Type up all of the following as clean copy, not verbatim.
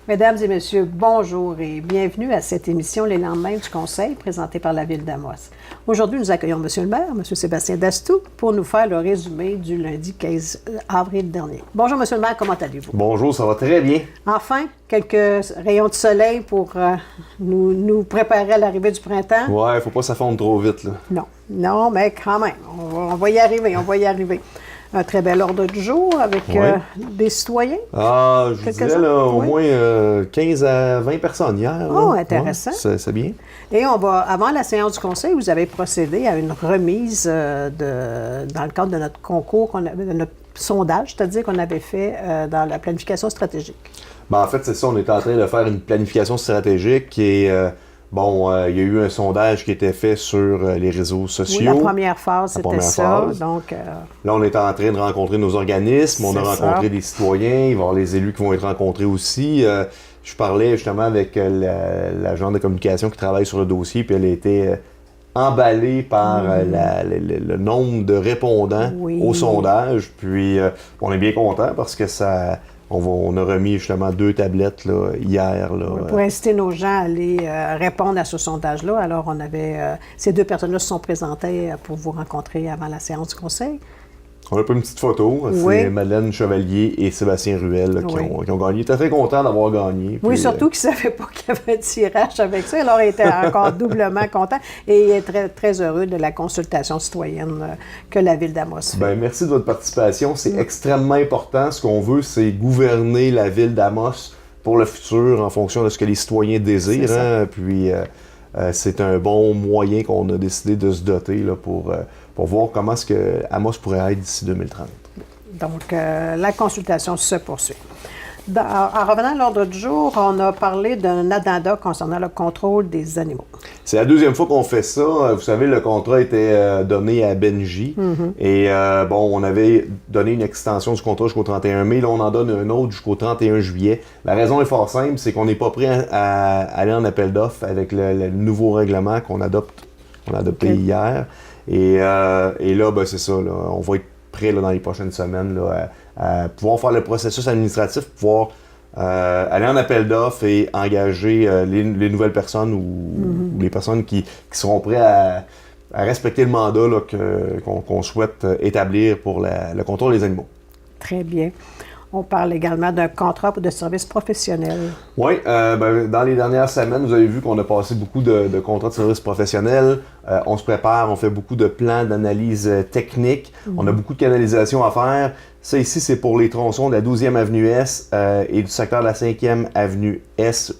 Mesdames et messieurs, bonjour et bienvenue à cette émission Les lendemains du Conseil présentée par la Ville d'Amos. Aujourd'hui, nous accueillons M. le maire, M. Sébastien Dastou, pour nous faire le résumé du lundi 15 avril dernier. Bonjour M. le maire, comment allez-vous? Bonjour, ça va très bien. Enfin, quelques rayons de soleil pour nous préparer à l'arrivée du printemps. Ouais, il ne faut pas que ça fonde trop vite, là. Non, mais quand même, on va y arriver. Un très bel ordre du jour avec des citoyens. Ah, je vous dirais là, au moins 15 à 20 personnes hier. Oh, là. intéressant. Ouais, c'est bien. Et avant la séance du Conseil, vous avez procédé à une remise dans le cadre de notre concours, de notre sondage, c'est-à-dire qu'on avait fait dans la planification stratégique. En fait, c'est ça, on est en train de faire une planification stratégique et il y a eu un sondage qui était fait sur les réseaux sociaux. Oui, la première phase, c'était ça. Donc, là, on est en train de rencontrer nos organismes, on a rencontré des citoyens, il va y avoir les élus qui vont être rencontrés aussi. Je parlais justement avec l'agent de communication qui travaille sur le dossier, puis elle a été emballée par le nombre de répondants au sondage. Puis on est bien content parce que ça... On a remis justement 2 tablettes là, hier. Là, pour inciter nos gens à aller répondre à ce sondage-là. Alors, on avait ces 2 personnes-là se sont présentées pour vous rencontrer avant la séance du Conseil. On a pris une petite photo. Oui. C'est Madeleine Chevalier et Sébastien Ruel là, qui ont gagné. Ils étaient très contents d'avoir gagné. Oui, surtout qu'ils ne savaient pas qu'il y avait un tirage avec ça. Alors, ils étaient encore doublement contents et ils étaient très, très heureux de la consultation citoyenne que la Ville d'Amos fait. Merci de votre participation. C'est extrêmement important. Ce qu'on veut, c'est gouverner la Ville d'Amos pour le futur en fonction de ce que les citoyens désirent. Hein? Puis, c'est un bon moyen qu'on a décidé de se doter là, pour voir comment est-ce que Amos pourrait être d'ici 2030. Donc, la consultation se poursuit. En revenant à l'ordre du jour, on a parlé d'un addenda concernant le contrôle des animaux. C'est la 2e fois qu'on fait ça. Vous savez, le contrat était donné à Benji. Et on avait donné une extension du contrat jusqu'au 31 mai. Là, on en donne un autre jusqu'au 31 juillet. La raison est fort simple, c'est qu'on n'est pas prêt à aller en appel d'offres avec le nouveau règlement qu'on a adopté hier. Et là, c'est ça. Là, on va être prêt là, dans les prochaines semaines là, à pouvoir faire le processus administratif, pouvoir aller en appel d'offres et engager les nouvelles personnes ou les personnes qui seront prêtes à respecter le mandat là, qu'on souhaite établir pour le contrôle des animaux. Très bien. On parle également d'un contrat de services professionnels. Oui, dans les dernières semaines, vous avez vu qu'on a passé beaucoup de contrats de services professionnels. On se prépare, on fait beaucoup de plans d'analyse technique. On a beaucoup de canalisation à faire. Ça ici, c'est pour les tronçons de la 12e avenue S et du secteur de la 5e avenue S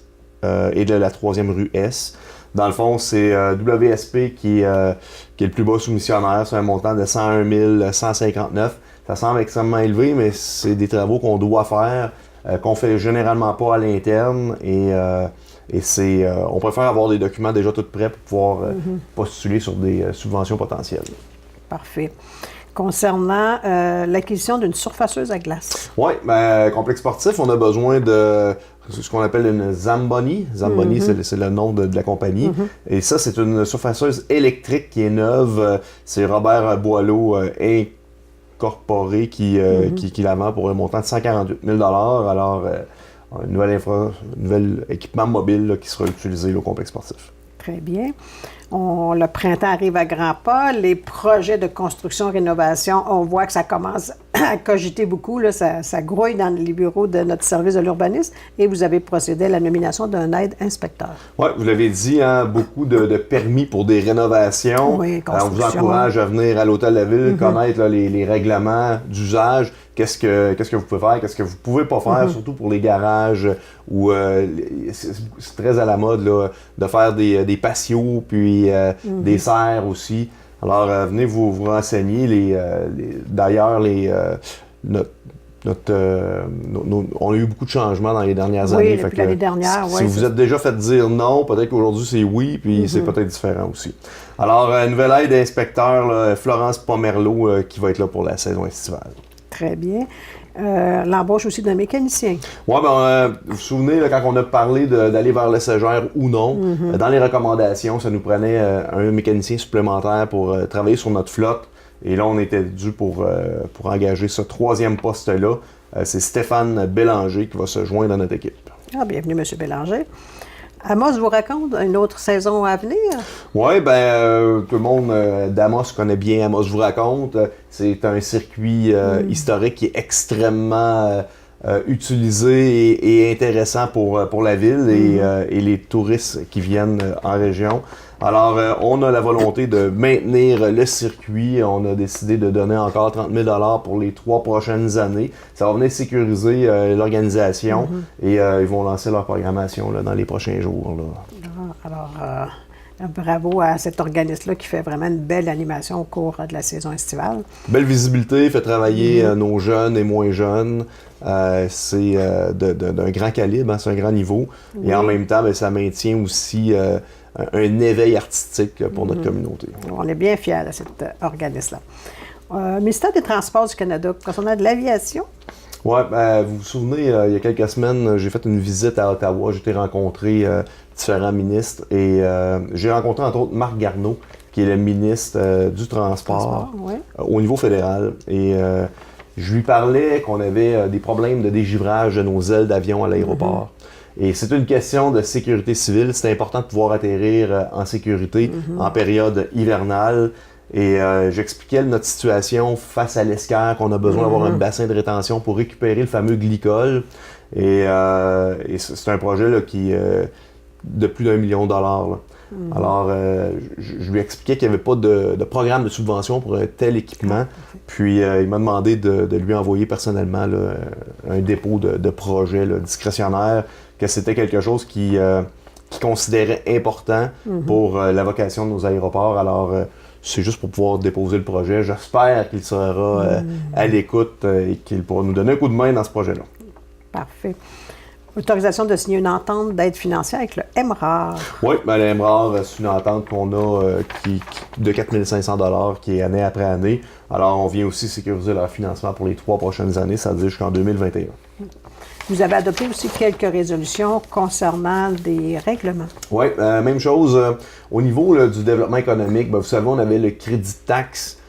et de la 3e rue S. Dans le fond, c'est WSP qui est le plus bas soumissionnaire. C'est un montant de 101 159. Ça semble extrêmement élevé, mais c'est des travaux qu'on doit faire, qu'on fait généralement pas à l'interne. Et on préfère avoir des documents déjà tout prêts pour pouvoir postuler sur des subventions potentielles. Parfait. Concernant l'acquisition d'une surfaceuse à glace. Oui, complexe sportif, on a besoin de ce qu'on appelle une Zamboni. Zamboni, c'est le nom de la compagnie. Et ça, c'est une surfaceuse électrique qui est neuve. C'est Robert Boileau Incorporé qui la vend pour un montant de 148 000 $. Alors, un nouvel équipement mobile là, qui sera utilisé au complexe sportif. Très bien. Le printemps arrive à grands pas. Les projets de construction-rénovation, on voit que ça commence à cogiter beaucoup. Là, ça grouille dans les bureaux de notre service de l'urbanisme et vous avez procédé à la nomination d'un aide-inspecteur. Oui, vous l'avez dit, hein, beaucoup de permis pour des rénovations. Oui, on vous encourage à venir à l'Hôtel de la Ville, connaître là, les règlements d'usage. Qu'est-ce que vous pouvez faire, qu'est-ce que vous ne pouvez pas faire, surtout pour les garages où c'est très à la mode là, de faire des patios, puis des serres aussi. Alors, venez vous renseigner. D'ailleurs, on a eu beaucoup de changements dans les dernières années. Oui, depuis l'année dernière. Si vous êtes déjà fait dire non, peut-être qu'aujourd'hui c'est oui, puis c'est peut-être différent aussi. Alors, nouvelle aide inspecteur, là, Florence Pomerleau, qui va être là pour la saison estivale. Très bien. L'embauche aussi d'un mécanicien. Oui, vous vous souvenez, là, quand on a parlé d'aller vers le cégère ou non, dans les recommandations, ça nous prenait un mécanicien supplémentaire pour travailler sur notre flotte. Et là, on était dû pour engager ce 3e poste-là. C'est Stéphane Bélanger qui va se joindre à notre équipe. Ah, bienvenue, M. Bélanger. Amos vous raconte une autre saison à venir? Oui, tout le monde d'Amos connaît bien Amos vous raconte. C'est un circuit historique qui est extrêmement utilisé et intéressant pour la ville et les touristes qui viennent en région. Alors, on a la volonté de maintenir le circuit. On a décidé de donner encore 30 000 pour les 3 prochaines années. Ça va venir sécuriser l'organisation et ils vont lancer leur programmation là, dans les prochains jours. Là. Bravo à cet organisme-là qui fait vraiment une belle animation au cours de la saison estivale. Belle visibilité, fait travailler nos jeunes et moins jeunes. C'est d'un grand calibre, hein, c'est un grand niveau. Et en même temps, ça maintient aussi un éveil artistique pour notre communauté. On est bien fiers de cet organisme-là. Ministère des Transports du Canada, concernant de l'aviation? Oui, vous vous souvenez, il y a quelques semaines, j'ai fait une visite à Ottawa. J'ai été rencontrer différents ministres et j'ai rencontré entre autres Marc Garneau, qui est le ministre du Transport au niveau fédéral. Et je lui parlais qu'on avait des problèmes de dégivrage de nos ailes d'avion à l'aéroport. Et c'est une question de sécurité civile. C'est important de pouvoir atterrir en sécurité en période hivernale. Et j'expliquais notre situation face à l'ESCAR, qu'on a besoin d'avoir un bassin de rétention pour récupérer le fameux glycol. Et c'est un projet là, qui de plus d'1 million de dollars. Là. Alors, je lui expliquais qu'il n'y avait pas de programme de subvention pour un tel équipement. Puis, il m'a demandé de lui envoyer personnellement là, un dépôt de projet là, discrétionnaire, que c'était quelque chose qui considérait important pour la vocation de nos aéroports. Alors, c'est juste pour pouvoir déposer le projet. J'espère qu'il sera à l'écoute et qu'il pourra nous donner un coup de main dans ce projet-là. Parfait. Autorisation de signer une entente d'aide financière avec le MRAR. Oui, le MRAR, c'est une entente qu'on a de 4 500 $ qui est année après année. Alors, on vient aussi sécuriser leur financement pour les 3 prochaines années, c'est-à-dire jusqu'en 2021. Vous avez adopté aussi quelques résolutions concernant des règlements. Oui, même chose. Au niveau là, du développement économique, vous savez, on avait le crédit de taxe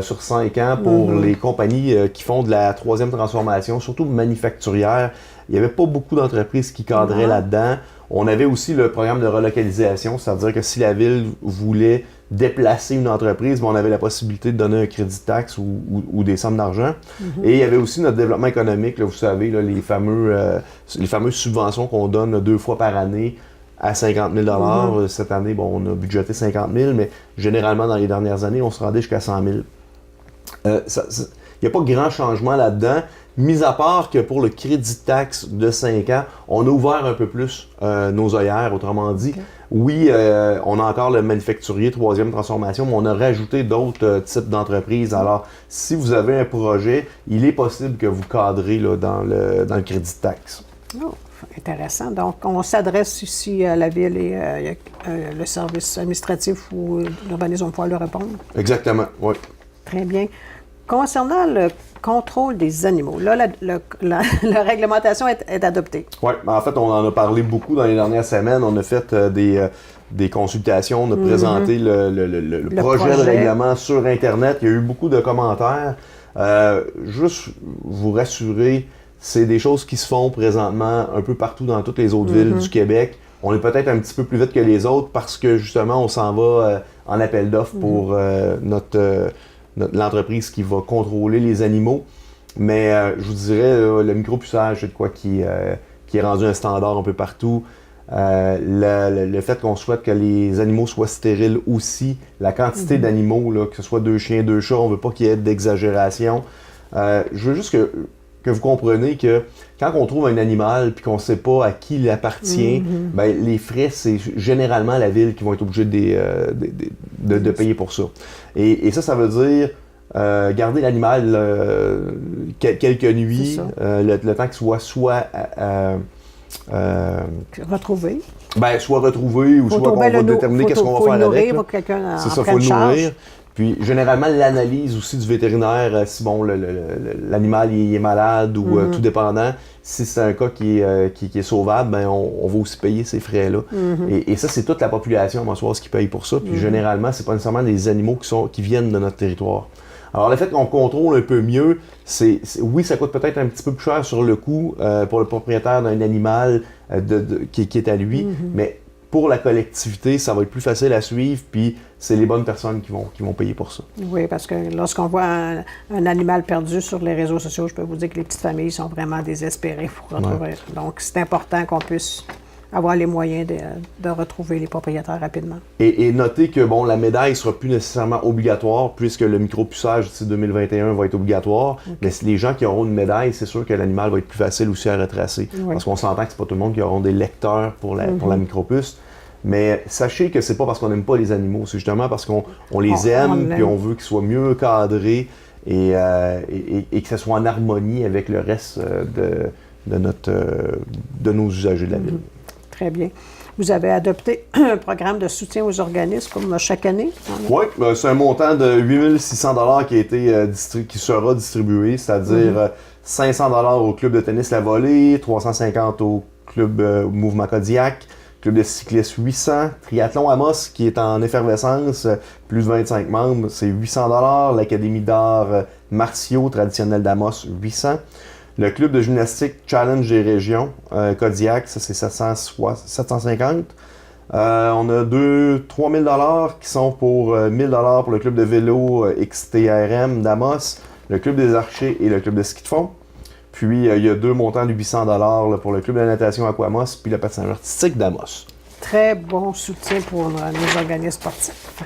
sur 5 ans pour les compagnies qui font de la 3e transformation, surtout manufacturière. Il n'y avait pas beaucoup d'entreprises qui cadraient là-dedans. On avait aussi le programme de relocalisation, c'est-à-dire que si la ville voulait déplacer une entreprise, on avait la possibilité de donner un crédit de taxe ou des sommes d'argent. Et il y avait aussi notre développement économique, là, vous savez, là, les fameuses subventions qu'on donne là, 2 fois par année à 50 000 $. Cette année, on a budgété 50 000, mais généralement, dans les dernières années, on se rendait jusqu'à 100 000. Il n'y a pas grand changement là-dedans, mis à part que pour le crédit de taxe de 5 ans, on a ouvert un peu plus nos œillères, autrement dit. Oui, on a encore le manufacturier 3e transformation, mais on a rajouté d'autres types d'entreprises. Alors, si vous avez un projet, il est possible que vous cadrez là, dans le crédit de taxe. Oh, intéressant. Donc, on s'adresse ici à la ville et le service administratif ou l'urbanisme va pouvoir le répondre. Exactement, oui. Très bien. Concernant le contrôle des animaux, là, la réglementation est adoptée. Oui, en fait, on en a parlé beaucoup dans les dernières semaines. On a fait des consultations, on a présenté le projet de règlement sur Internet. Il y a eu beaucoup de commentaires. Juste vous rassurer, c'est des choses qui se font présentement un peu partout dans toutes les autres villes du Québec. On est peut-être un petit peu plus vite que les autres parce que justement, on s'en va en appel d'offres pour l'entreprise qui va contrôler les animaux. Mais je vous dirais, le micropuçage, c'est de quoi qui est rendu un standard un peu partout. Le fait qu'on souhaite que les animaux soient stériles aussi, la quantité d'animaux, là, que ce soit 2 chiens, 2 chats, on ne veut pas qu'il y ait d'exagération. Je veux juste que vous compreniez que quand on trouve un animal et qu'on ne sait pas à qui il appartient, les frais, c'est généralement la ville qui va être obligée de payer pour ça. Et ça veut dire garder l'animal quelques nuits, le temps qu'il soit retrouvé. Soit retrouvé ou soit qu'on va déterminer qu'est-ce qu'on va faire avec. C'est ça, il faut le nourrir. Puis, généralement, l'analyse aussi du vétérinaire, si l'animal il est malade ou tout dépendant, si c'est un cas qui est sauvable, on va aussi payer ces frais-là. Et ça, c'est toute la population, Françoise, qui paye pour ça. Puis, généralement, c'est pas nécessairement les animaux qui viennent de notre territoire. Alors, le fait qu'on contrôle un peu mieux, oui, ça coûte peut-être un petit peu plus cher sur le coup pour le propriétaire d'un animal qui est à lui, mais pour la collectivité, ça va être plus facile à suivre, puis c'est les bonnes personnes qui vont payer pour ça. Oui, parce que lorsqu'on voit un animal perdu sur les réseaux sociaux, je peux vous dire que les petites familles sont vraiment désespérées pour retrouver. Ouais. Donc, c'est important qu'on puisse avoir les moyens de retrouver les propriétaires rapidement. Et notez que, bon, la médaille ne sera plus nécessairement obligatoire, puisque le micropuçage d'ici 2021 va être obligatoire, mais les gens qui auront une médaille, c'est sûr que l'animal va être plus facile aussi à retracer, parce qu'on s'entend que c'est pas tout le monde qui auront des lecteurs pour la micropuce. Mais sachez que c'est pas parce qu'on n'aime pas les animaux, c'est justement parce qu'on les aime, puis on veut qu'ils soient mieux cadrés et que ce soit en harmonie avec le reste de nos usagers de la ville. Très bien. Vous avez adopté un programme de soutien aux organismes comme chaque année? Oui, c'est un montant de 8 600 $ qui sera distribué, c'est-à-dire 500 $ au club de tennis La Volée, 350 au club Mouvement Kodiak, club de cyclistes 800, Triathlon Amos qui est en effervescence, plus de 25 membres, c'est 800 $, l'Académie d'art martiaux traditionnelle d'Amos, 800. Le club de gymnastique Challenge des régions, Kodiak, ça c'est 750. On a 3 000 $ qui sont pour 1 000 $ pour le club de vélo XTRM d'Amos, le club des archers et le club de ski de fond. Puis il y a 2 montants de 800 $ pour le club de natation Aquamos puis le patinage artistique d'Amos. Très bon soutien pour nos organismes sportifs.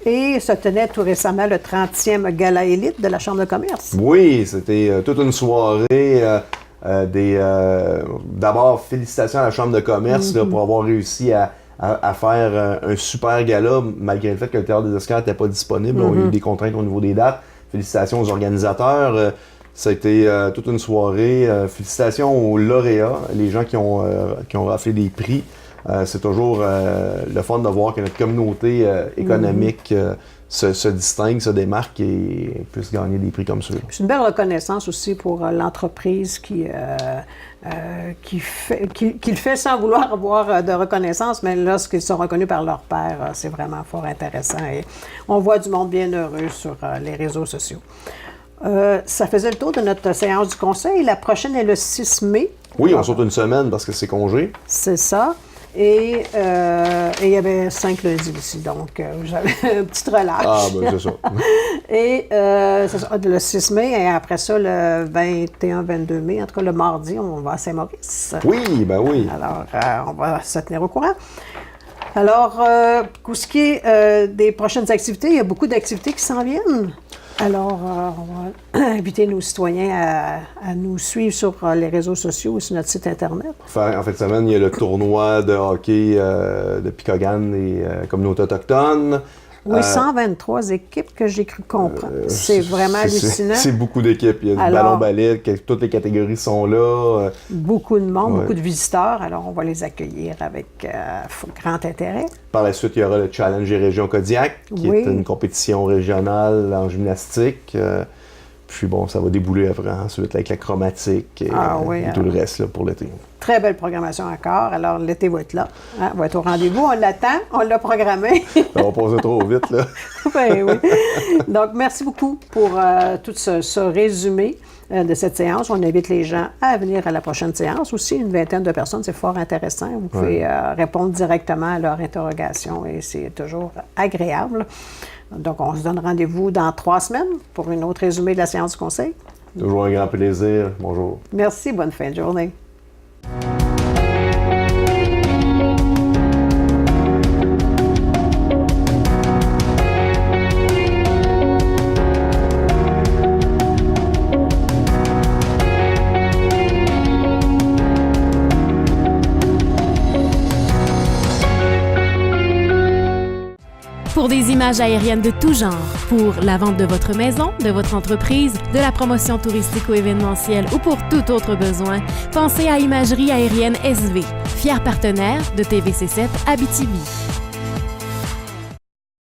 Et se tenait tout récemment le 30e Gala Élite de la Chambre de commerce. Oui, c'était toute une soirée. D'abord, félicitations à la Chambre de commerce là, pour avoir réussi à faire un super gala, malgré le fait que le Théâtre des Oscars n'était pas disponible. On a eu des contraintes au niveau des dates. Félicitations aux organisateurs. Ça a été toute une soirée. Félicitations aux lauréats, les gens qui ont raflé des prix. C'est toujours le fun de voir que notre communauté économique se distingue, se démarque et puisse gagner des prix comme ceux. C'est une belle reconnaissance aussi pour l'entreprise qui le fait sans vouloir avoir de reconnaissance, mais lorsqu'ils sont reconnus par leur père, c'est vraiment fort intéressant. Et on voit du monde bien heureux sur les réseaux sociaux. Ça faisait le tour de notre séance du conseil. La prochaine est le 6 mai. Oui, on saute une semaine parce que c'est congé. C'est ça. Et il y avait 5 lundis ici, donc j'avais un petit relâche. Ah, ben c'est ça. Et c'est ça, le 6 mai, et après ça, le 21-22 mai, en tout cas le mardi, on va à Saint-Maurice. Oui, ben oui. Alors, on va se tenir au courant. Alors, pour ce qui est des prochaines activités, il y a beaucoup d'activités qui s'en viennent. Alors, on va inviter nos citoyens à nous suivre sur les réseaux sociaux ou sur notre site Internet. En fin de semaine, il y a le tournoi de hockey de Picogan et communauté autochtone. Oui, 123 équipes que j'ai cru comprendre. C'est vraiment hallucinant. C'est beaucoup d'équipes. Il y a du ballon-ballet, toutes les catégories sont là. Beaucoup de monde, beaucoup de visiteurs. Alors, on va les accueillir avec grand intérêt. Par la suite, il y aura le Challenge des régions Kodiak, qui est une compétition régionale en gymnastique. Puis bon, ça va débouler après ensuite avec la chromatique et tout le reste là, pour l'été. Très belle programmation encore. Alors, l'été va être là. On va être au rendez-vous. On l'attend. On l'a programmé. Ça va passer trop vite, là. Ben oui. Donc, merci beaucoup pour tout ce résumé de cette séance. On invite les gens à venir à la prochaine séance. Aussi, une vingtaine de personnes, c'est fort intéressant. Vous pouvez répondre directement à leurs interrogations et c'est toujours agréable. Donc, on se donne rendez-vous dans 3 semaines pour une autre résumé de la séance du conseil. Toujours un grand plaisir. Bonjour. Merci. Bonne fin de journée. Pour des images aériennes de tout genre, pour la vente de votre maison, de votre entreprise, de la promotion touristique ou événementielle ou pour tout autre besoin, pensez à Imagerie aérienne SV, fier partenaire de TVC7 Abitibi.